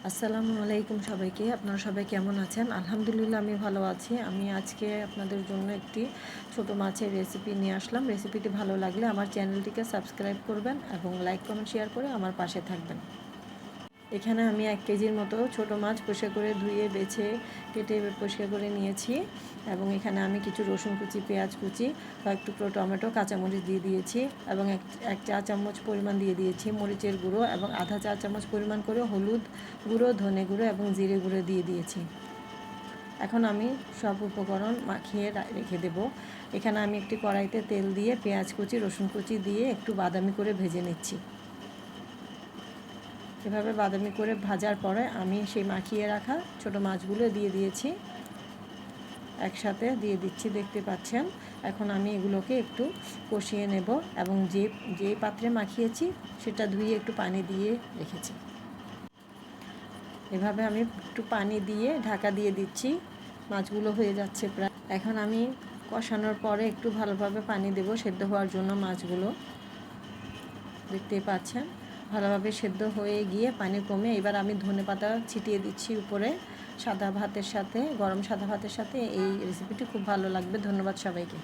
আসসালামু আলাইকুম সবাইকে। আপনারা সবাই কেমন আছেন? আলহামদুলিল্লাহ আমি ভালো আছি। আমি আজকে আপনাদের জন্য একটি ছোট মাছের রেসিপি নিয়ে আসলাম। রেসিপিটি ভালো লাগলে আমার চ্যানেলটিকে সাবস্ক্রাইব করবেন এবং লাইক কমেন্ট শেয়ার করে আমার পাশে থাকবেন। এখানে আমি 1 কেজির মতো ছোট মাছ পরিষ্কার করে ধুয়ে বেছে কেটে পরিষ্কার করে নিয়েছি এবং এখানে আমি কিছু রসুন কুচি, পেঁয়াজ কুচি, কয়েক টুকরো টমেটো, কাঁচামরিচ দিয়ে দিয়েছি এবং এক চা চামচ পরিমাণ দিয়ে দিয়েছি মরিচের গুঁড়ো এবং আধা চা চামচ পরিমাণ করে হলুদ গুঁড়ো, ধনে গুঁড়ো এবং জিরে গুঁড়ো দিয়ে দিয়েছি। এখন আমি সব উপকরণ মাখিয়ে রেখে দেব। এখানে আমি একটি কড়াইতে তেল দিয়ে পেঁয়াজ কুচি, রসুন কুচি দিয়ে একটু বাদামি করে ভেজে নিচ্ছি। এভাবে বাদামি করে ভাজার পরে আমি সেই মাখিয়ে রাখা ছোট মাছগুলো দিয়ে দিয়েছি, একসাথে দিয়ে দিচ্ছি, দেখতে পাচ্ছেন। এখন আমি এগুলোকে একটু কষিয়ে নেব এবং যে পাত্রে মাখিয়েছি সেটা ধুয়ে একটু পানি দিয়ে রেখেছি। এভাবে আমি একটু পানি দিয়ে ঢাকা দিয়ে দিচ্ছি। মাছগুলো হয়ে যাচ্ছে প্রায়। এখন আমি কষানোর পরে একটু ভালোভাবে পানি দেব সেদ্ধ হওয়ার জন্য। মাছগুলো দেখতেই পাচ্ছেন ভালোভাবে সেদ্ধ হয়ে গিয়ে পানি কমে এবার আমি ধনেপাতা ছিটিয়ে দিচ্ছি উপরে। সাদা ভাতের সাথে, গরম সাদা ভাতের সাথে এই রেসিপিটি খুব ভালো লাগবে। ধন্যবাদ সবাইকে।